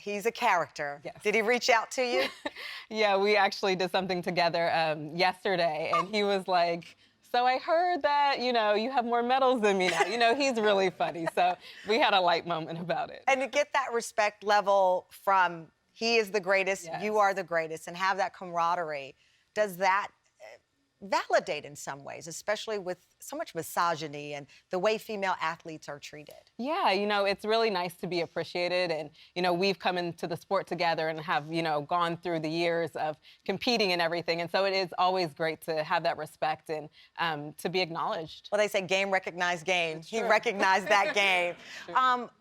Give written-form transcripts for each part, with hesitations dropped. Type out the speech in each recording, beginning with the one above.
he's a character. Yes. Did he reach out to you? Yeah, we actually did something together yesterday, and he was like, so I heard that, you have more medals than me now. He's really funny. So we had a light moment about it. And to get that respect level from he is the greatest, Yes. you are the greatest, and have that camaraderie, does that validate in some ways, especially with so much misogyny and the way female athletes are treated? Yeah, it's really nice to be appreciated. And, we've come into the sport together and have, gone through the years of competing and everything. And so it is always great to have that respect and to be acknowledged. Well, they say game recognized game. It's He true. recognized that game.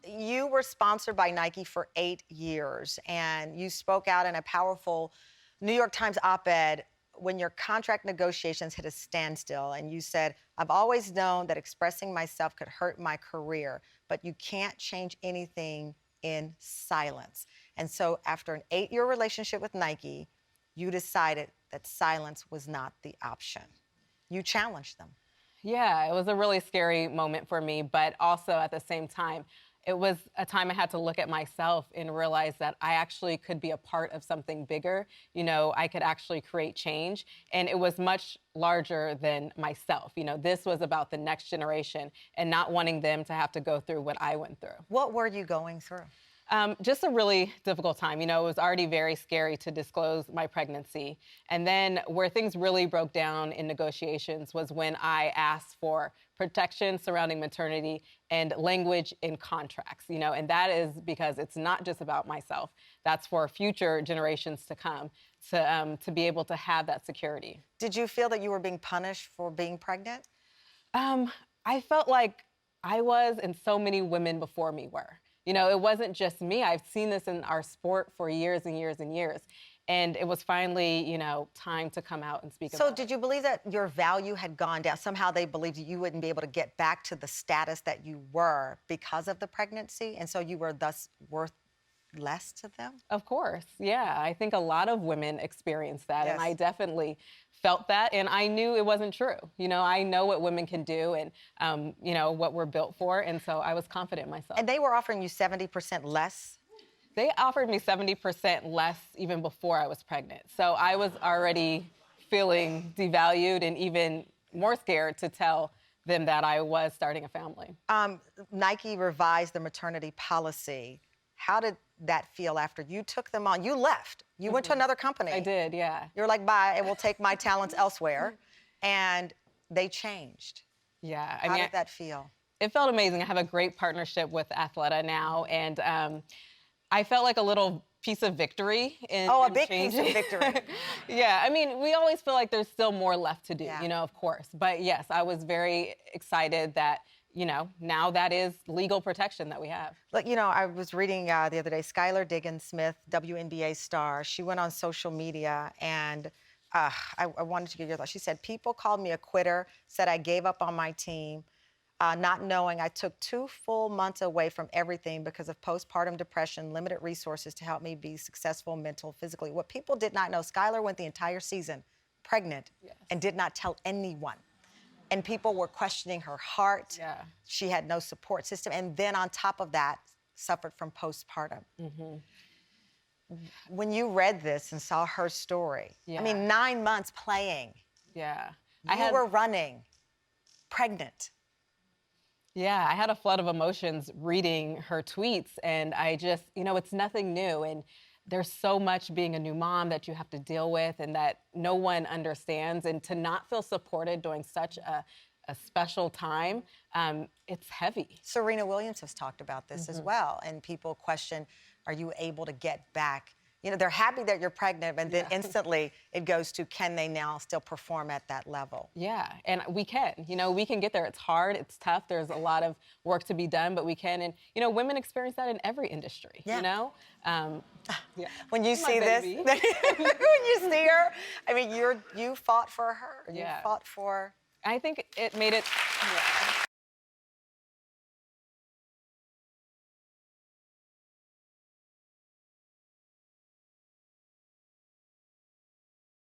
You were sponsored by Nike for 8 years, and you spoke out in a powerful New York Times op-ed when your contract negotiations hit a standstill, and you said, I've always known that expressing myself could hurt my career, but you can't change anything in silence. And so after an 8-year relationship with Nike, you decided that silence was not the option. You challenged them. Yeah, it was a really scary moment for me, but also at the same time, it was a time I had to look at myself and realize that I actually could be a part of something bigger. I could actually create change, and it was much larger than myself. This was about the next generation and not wanting them to have to go through what I went through. What were you going through? Just a really difficult time. It was already very scary to disclose my pregnancy. And then where things really broke down in negotiations was when I asked for protection surrounding maternity and language in contracts, and that is because it's not just about myself. That's for future generations to come to be able to have that security. Did you feel that you were being punished for being pregnant? I felt like I was, and so many women before me were. It wasn't just me. I've seen this in our sport for years and years and years. And it was finally, time to come out and speak about it. So did you believe that your value had gone down? Somehow they believed you wouldn't be able to get back to the status that you were because of the pregnancy, and so you were thus worth less to them? Of course, yeah. I think a lot of women experience that, Yes. and I definitely felt that, and I knew it wasn't true. I know what women can do and, what we're built for, and so I was confident in myself. And they were offering you 70% less? They offered me 70% less even before I was pregnant. So I was already feeling devalued and even more scared to tell them that I was starting a family. Nike revised the maternity policy. How did that feel after you took them on? You left. You went to another company. I did, yeah. You're like, bye, and we'll take my talents elsewhere. And they changed. Yeah. How did that feel? It felt amazing. I have a great partnership with Athleta now, and I felt like a little piece of victory in Oh, a in big changing. piece of victory. Yeah, we always feel like there's still more left to do, Yeah. of course. But yes, I was very excited that, now that is legal protection that we have. Look, I was reading the other day, Skylar Diggins-Smith, WNBA star. She went on social media, and I wanted to get your thoughts. She said, people called me a quitter, said I gave up on my team, not knowing I took 2 full months away from everything because of postpartum depression, limited resources to help me be successful mental, physically. What people did not know, Skylar went the entire season pregnant and did not tell anyone. And people were questioning her heart. Yeah. She had no support system. And then on top of that, suffered from postpartum. When you read this and saw her story, Yeah. 9 months playing, Yeah. you were running, pregnant. Yeah, I had a flood of emotions reading her tweets, and I just, it's nothing new. And there's so much being a new mom that you have to deal with and that no one understands. And to not feel supported during such a special time, it's heavy. Serena Williams has talked about this as well. And people question, are you able to get back? They're happy that you're pregnant, and then instantly it goes to, can they now still perform at that level? Yeah, and we can. We can get there. It's hard. It's tough. There's a lot of work to be done, but we can. And, women experience that in every industry, Yeah. Yeah. When you see this, baby. when you see her, you fought for her. You Yeah. fought for... I think it made it... Yeah.